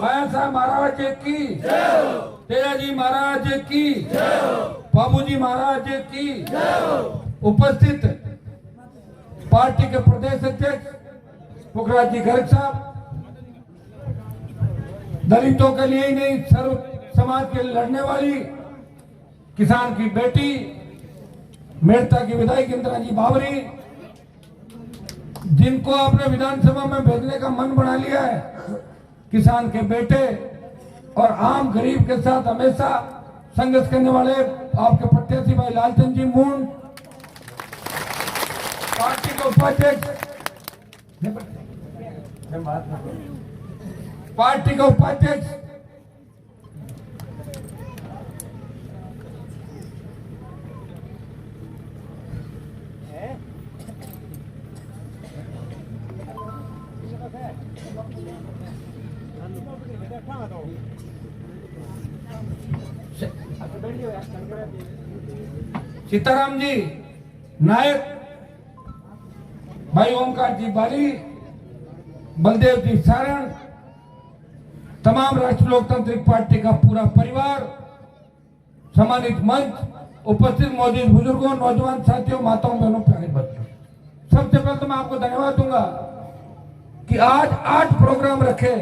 बार महाराज की, तेजाजी महाराज की, बाबूजी महाराज की, उपस्थित पार्टी के प्रदेश अध्यक्ष पुखराज जी गर्ग साहब, दलितों के लिए ही नहीं सर्व समाज के लिए लड़ने वाली किसान की बेटी मेड़ता की विधायक इंदिरा जी बावरी, जिनको आपने विधानसभा में भेजने का मन बना लिया है, किसान के बेटे और आम गरीब के साथ हमेशा संघर्ष करने वाले आपके प्रत्याशी भाई लालचंद जी मूंड, पार्टी के उपाध्यक्ष सीताराम जी नायक, भाई ओमकार जी बाली, बलदेव जी सारण, तमाम राष्ट्रीय लोकतांत्रिक पार्टी का पूरा परिवार, सम्मानित मंच, उपस्थित मौजूद बुजुर्गों, नौजवान साथियों, माताओं, बहनों, प्यारे बच्चों, सबसे पहले तो मैं आपको धन्यवाद दूंगा कि आज 8 प्रोग्राम रखे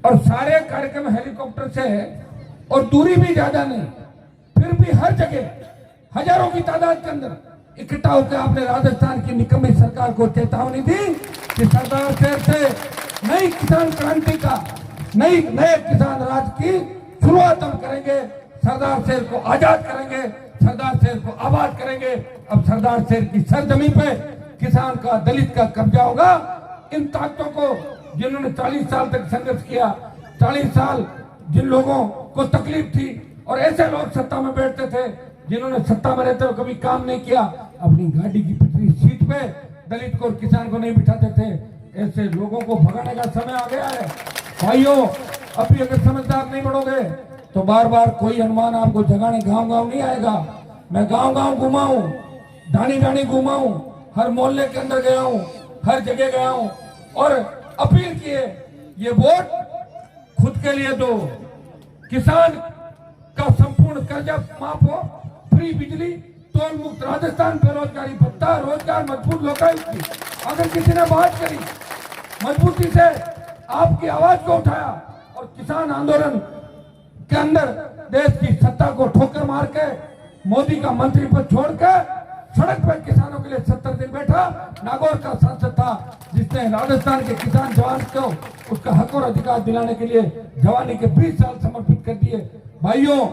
और सारे कार्यक्रम हेलीकॉप्टर से है और दूरी भी ज्यादा नहीं, फिर भी हर जगह हजारों की तादाद के अंदर इकट्ठा होकर आपने राजस्थान की निकम्मी सरकार को चेतावनी दी कि सरदार शहर से नई किसान क्रांति का नए किसान राज की शुरुआत हम करेंगे, सरदार शहर को आजाद करेंगे, सरदार शहर को आबाद करेंगे। अब सरदार शहर की सरजमीन पे किसान का, दलित का कब्जा होगा। इन ताकतों को जिन्होंने 40 साल तक संघर्ष किया, 40 साल जिन लोगों को तकलीफ थी और ऐसे लोग सत्ता में बैठते थे जिन्होंने सत्ता में रहते हुए कभी काम नहीं किया, अपनी गाड़ी की पिछली सीट पे दलित को और किसान को नहीं बिठाते थे, ऐसे लोगों को भगाने का समय आ गया है। भाइयों, अभी अगर समझदार नहीं बढ़ोगे तो बार बार कोई हनुमान आपको जगाने गांव गांव नहीं आएगा। मैं गांव गांव घुमाऊं, ढाणी ढाणी घुमाऊं, हर मोहल्ले के अंदर गया हूं, हर जगह गया हूं और अपील की है, ये वोट खुद के लिए दो, किसान का संपूर्ण कर्जा माफ हो, फ्री बिजली, टोल मुक्त राजस्थान, बेरोजगारी भत्ता, रोजगार मजबूत लोकायुक्त की अगर किसी ने बात करी, मजबूती से आपकी आवाज को उठाया और किसान आंदोलन के अंदर देश की सत्ता को ठोकर मार के मोदी का मंत्री पद छोड़कर सड़क पर किसानों के लिए 70 दिन बैठा, नागौर का सांसद था जिसने राजस्थान के किसान जवान को उसका हक और अधिकार दिलाने के लिए जवानी के 20 साल समर्पित कर दिए। भाइयों,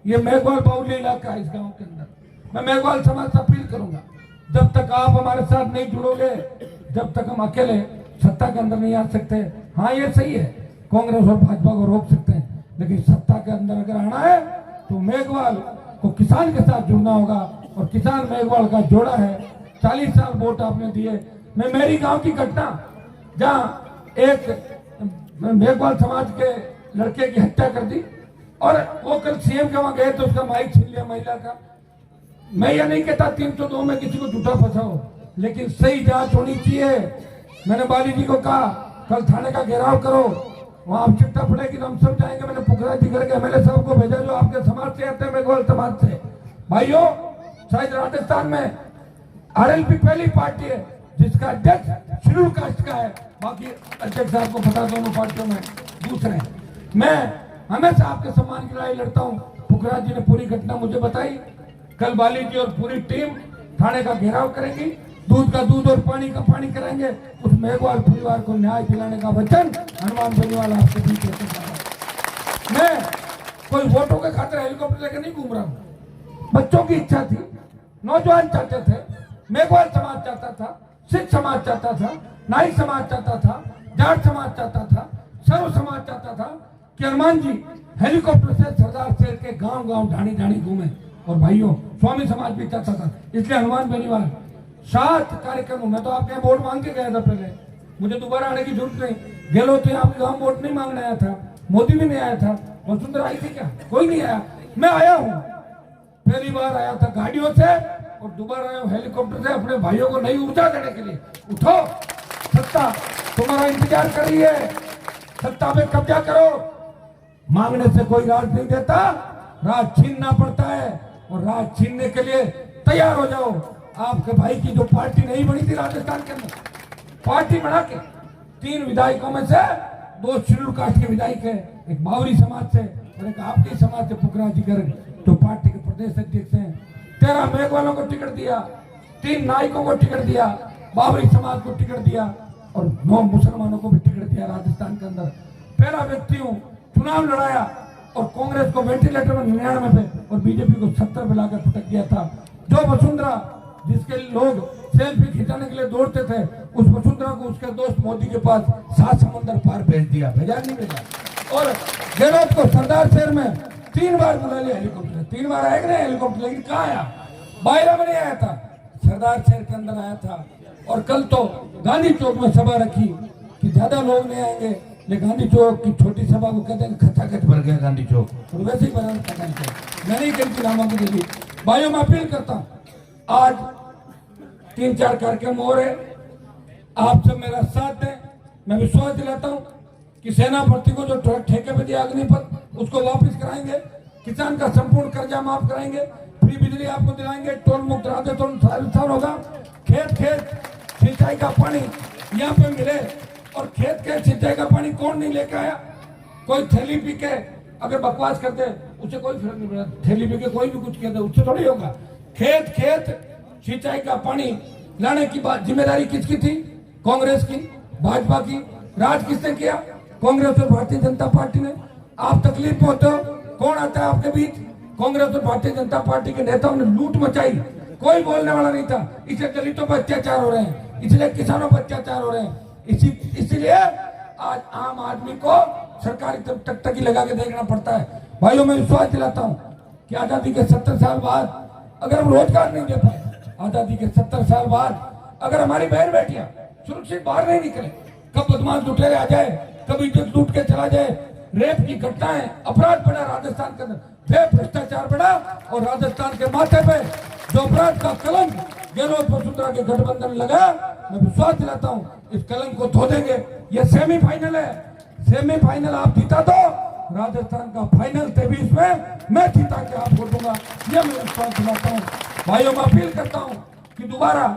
ये मेघवाल बाहुल्य इलाका है, इस गांव के अंदर मैं मेघवाल समाज से अपील करूंगा, जब तक आप हमारे साथ नहीं जुड़ोगे, जब तक हम अकेले सत्ता के अंदर नहीं आ सकते। हाँ, ये सही है, कांग्रेस और भाजपा को रोक सकते हैं, लेकिन सत्ता के अंदर अगर आना है तो मेघवाल को किसान के साथ जुड़ना होगा और किसान मेघवाल का जोड़ा है। 40 साल वोट आपने दिए। मैं मेरी गांव की घटना, जहां एक मेघवाल समाज के लड़के की हत्या कर दी और वो कल सीएम के वहां गए तो उसका माइक छीन लिया महिला का। मैं ये नहीं कहता 302 में किसी को झूठा फंसाओ, लेकिन सही जांच होनी चाहिए। मैंने बाली जी को कहा कल थाने का घेराव करो, वहां आवश्यकता पड़ेगी तो हम सब जाएंगे। मैंने पुखराज जी करके एमएलए साहब को भेजा जो आपके समाज से आते हैं, मेघवाल समाज से। भाइयों, शायद राजस्थान में आरएलपी पहली पार्टी है जिसका अध्यक्ष शेड्यूल कास्ट का है, बाकी अध्यक्ष साहब को पता दोनों पार्टियों में दूसरे। मैं हमेशा आपके सम्मान की लड़ाई लड़ता हूँ। पुखराज जी ने पूरी घटना मुझे बताई। कल बाली जी और पूरी टीम थाने का घेराव करेगी, दूध का दूध और पानी का पानी कराएंगे। उस मेघवाल परिवार को न्याय दिलाने का वचन हनुमान बेनीवाल आपके बीच में। मैं कोई वोटों के खातिर हेलीकॉप्टर लेकर नहीं घूम रहा हूँ। बच्चों की इच्छा थी, नौजवान चाहते थे, मेघवाल समाज चाहता था, सिख समाज चाहता था, नाई समाज चाहता था, जाट समाज चाहता था, सर्व समाज चाहता था कि हनुमान जी हेलीकॉप्टर से सरदार शेर के गांव गांव ढाणी ढाणी घूमे। और भाइयों, स्वामी समाज भी चाहता था, इसलिए हनुमान बेनीवाल 7 कार्यक्रमों में तो आपके वोट मांग के गया था। पहले मुझे दोबारा आने की जरूरत नहीं। गहलोत आपके गांव वोट नहीं मांगने आया था, मोदी भी नहीं आया था, वसुंधरा आई थी क्या? कोई नहीं आया। मैं आया हूं, पहली बार आया था गाड़ियों से और दोबारा आया हेलीकॉप्टर से अपने भाइयों को नई ऊर्जा देने के लिए। उठो, सत्ता तुम्हारा इंतजार कर रही है, सत्ता पे कब्जा करो। मांगने से कोई राज नहीं देता, राज छीनना पड़ता है और राज छीनने के लिए तैयार हो जाओ। आपके भाई की जो पार्टी नहीं बनी थी राजस्थान के अंदर, पार्टी बना के 3 विधायकों में से 2 शेड्यूल कास्ट के विधायक है, एक बावरी समाज से और एक आपके समाज से पुखराज जी गर्ग जो पार्टी के प्रदेश अध्यक्ष हैं। 13 मेघवालों को टिकट दिया, 3 नायकों को टिकट दिया, बावरी समाज को टिकट दिया और 9 मुसलमानों को भी टिकट दिया राजस्थान के अंदर। पहला व्यक्ति हूँ, चुनाव लड़ाया और कांग्रेस को वेंटिलेटर में 99 पे और बीजेपी को 70 पे लाकर पटक दिया था। जो वसुंधरा जिसके लोग सेल्फी खिंचाने के लिए दौड़ते थे, उस वसुंधरा को उसके दोस्त मोदी के पास 7 समंदर पार भेज दिया, भेजा नहीं भेजा। और गहलोत को सरदार शहर में 3 बार बुला लिया हेलीकॉप्टर, 3 बार आया नहीं हेलीकॉप्टर, लेकिन कहाँ आया? बायरा में नहीं आया था, सरदार शहर के अंदर आया था। और कल तो गांधी चौक में सभा रखी कि ज्यादा लोग नहीं आएंगे, लेकिन गांधी चौक की छोटी सभा को कहते हैं खचाखच भर गया गांधी चौक, और वैसे ही बना मैंने ही कल की नामांकन दी। भाइयों, मैं अपील करता हूँ, आज 3-4 कार्यक्रम हो रहे, आप सब मेरा साथ दें। मैं विश्वास दिलाता हूं कि सेना भर्ती को जो ठेके पे दिया अग्निपथ, उसको वापस कराएंगे, किसान का संपूर्ण कर्जा माफ कराएंगे, फ्री बिजली आपको दिलाएंगे, टोल मुक्त राजस्थान होगा, खेत खेत सिंचाई का पानी यहाँ पे मिले। और खेत खेत सिंचाई का पानी कौन नहीं लेके आया? कोई थैली पी के अगर बकवास करते उससे कोई फर्क नहीं पड़ता, थैली पी के कोई भी कुछ कहते उससे थोड़ी होगा। खेत खेत सिंचाई का पानी लाने की बात जिम्मेदारी किसकी थी? कांग्रेस की, भाजपा की। राज किसने किया? कांग्रेस और भारतीय जनता पार्टी ने। आप तकलीफ में होते हो, कौन आता है आपके बीच? कांग्रेस और भारतीय जनता पार्टी के नेताओं ने लूट मचाई, कोई बोलने वाला नहीं था। इसलिए दलितों पर अत्याचार हो रहे हैं, इसलिए किसानों पर अत्याचार हो रहे हैं, इसीलिए आज आम आदमी को सरकारी टकटकी लगा के देखना पड़ता है। भाइयों, मैं विश्वास दिलाता हूँ कि आजादी के 70 साल बाद अगर हम रोजगार नहीं दे पाए, आजादी के 70 साल बाद अगर हमारी बहन बेटियां सुरक्षित बाहर नहीं निकले, कब बदमाश लुटेरे आ जाए, कभी इज्जत लूट के चला जाए, रेप की घटनाएं, अपराध बढ़ा राजस्थान के अंदर, फिर भ्रष्टाचार बढ़ा और राजस्थान के माथे पे जो अपराध का कलंक गहलोत वसुंधरा के गठबंधन लगा, मैं विश्वास दिलाता हूँ इस कलंक को धो देंगे। ये सेमीफाइनल है, सेमीफाइनल आप जीता तो राजस्थान का फाइनल 23 में मैं जीता के आपको दूंगा, ये मैं विश्वास दिलाता हूँ। भाइयों में अपील करता हूँ कि दोबारा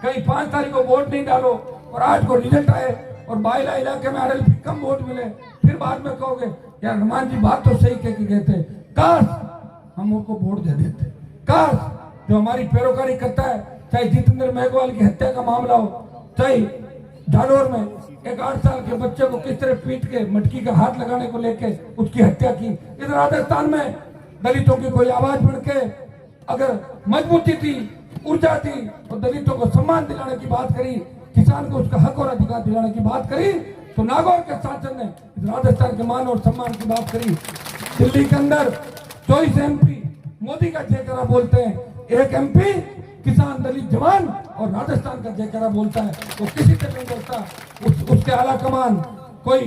कहीं 5 तारीख को वोट नहीं डालो और 8 को रिजल्ट आए और बाइला इलाके में आरएलपी कम वोट मिले, फिर बाद में कहोगे यार हनुमान जी बात तो सही कह के गए थे, काश हम उनको वोट दे देते। काश जो हमारी पैरोकारी करता है, चाहे जितेंद्र मेघवाल की हत्या का मामला हो, चाहे जालोर में एक 8 साल के बच्चे को किस तरह पीट के मटकी का हाथ लगाने को लेके उसकी हत्या की, इधर राजस्थान में दलितों की कोई आवाज बढ़ के अगर मजबूती थी, ऊर्जा थी और दलितों को सम्मान दिलाने की बात करी, किसान को उसका हक और अधिकार दिलाने की बात करी, तो नागौर के शासन ने राजस्थान के मान और सम्मान की बात करी। दिल्ली के अंदर 24 MP मोदी का जयकारा बोलते हैं, एक MP किसान दलित जवान और राजस्थान का जयकारा बोलता है, वो किसी तरह नहीं बोलता। उसके आला कमान कोई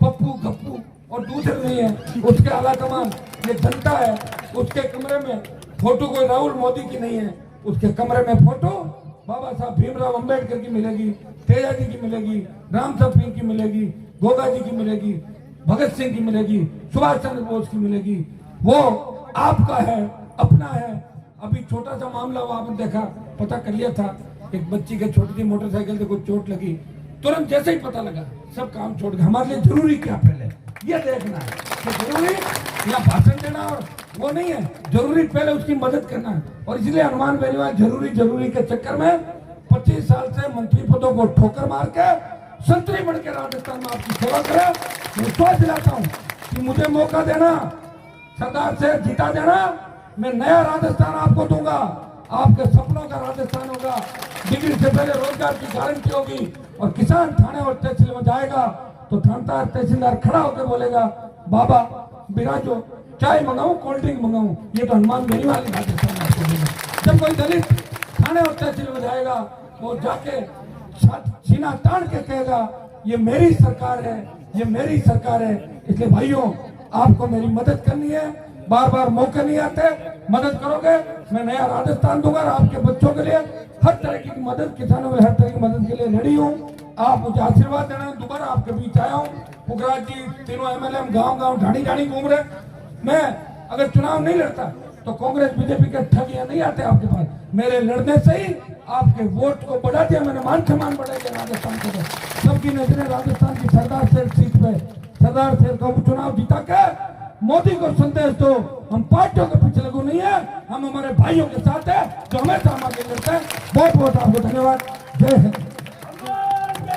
पप्पू गप्पू और दूसरे नहीं है, उसके आला कमान ये जनता है। उसके कमरे में फोटो कोई राहुल मोदी की नहीं है, उसके कमरे में फोटो बाबा साहब भीमराव अंबेडकर की मिलेगी, तेजा जी की मिलेगी, राम साहब की मिलेगी, गोगा जी की मिलेगी, भगत सिंह की मिलेगी, सुभाष चंद्र बोस की मिलेगी। वो आपका है, अपना है। अभी छोटा सा मामला हुआ, आपने देखा, पता कर लिया था, एक बच्ची के छोटी सी मोटरसाइकिल से कुछ चोट लगी, तुरंत जैसे ही पता लगा सब काम छोड़ गए। हमारे लिए जरूरी क्या पहले ये देखना है कि जरूरी या भाषण देना और वो नहीं है, जरूरी पहले उसकी मदद करना है। और इसलिए हनुमान बेनीवाल जरूरी के चक्कर में 25 साल से मंत्री पदों को ठोकर मार के संतरी बन के राजस्थान में आपकी सेवा करे। विश्वास दिलाता हूँ कि मुझे मौका देना, सरदार से जीता देना, मैं नया राजस्थान आपको दूंगा, आपके सपनों का राजस्थान होगा। डिग्री से पहले रोजगार की गारंटी होगी और किसान थाने और तहसील में जाएगा तो थानेदार तहसीलदार खड़ा होकर बोलेगा बाबा बिराजो, चाय मंगाऊं कोल्ड ड्रिंक मंगाऊं, ये तो हनुमान बेनीवाल की राजस्थान में आपको देगा। जब कोई दलित थाने और तहसील में जाएगा वो जाके सीना तान के कहेगा ये मेरी सरकार है, ये मेरी सरकार है। इसलिए भाइयों आपको मेरी मदद करनी है, बार बार मौके नहीं आते, मदद करोगे मैं नया राजस्थान दूंगा। आपके बच्चों के लिए हर तरह की मदद, किसानों में हर तरह की मदद के लिए रेडी हूँ। आप मुझे आशीर्वाद देना, दोबारा आपके बीच आया हूँ। पुखराज जी तीनों MLA गांव ढाणी घूम रहे। मैं अगर चुनाव नहीं लड़ता तो कांग्रेस बीजेपी के ठगियां नहीं आते आपके पास। मेरे लड़ने से ही आपके वोट को बढ़ा दिया मैंने, मान सम्मान बढ़ा दिया राजस्थान को। सबकी नजरें राजस्थान की सरदार शेर सीट पे, सरदार शेर का उपचुनाव जीता के मोदी को संदेश दो, हम पार्टियों के पीछे लगू नहीं है, हम हमारे भाइयों के साथ है जो हमेशा हम आगे लड़ते हैं। बहुत बहुत आपको धन्यवाद। जय हिंद।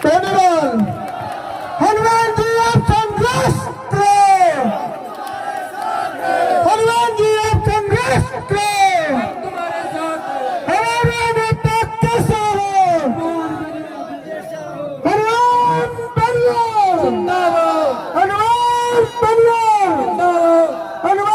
धन्यवाद। हनुमान जी आप कांग्रेस करो, हनुमान जी आप कांग्रेस करो, हमारे नेता कैसे हो, हनुमान बनिया, हनुमान बनिया, हनुमान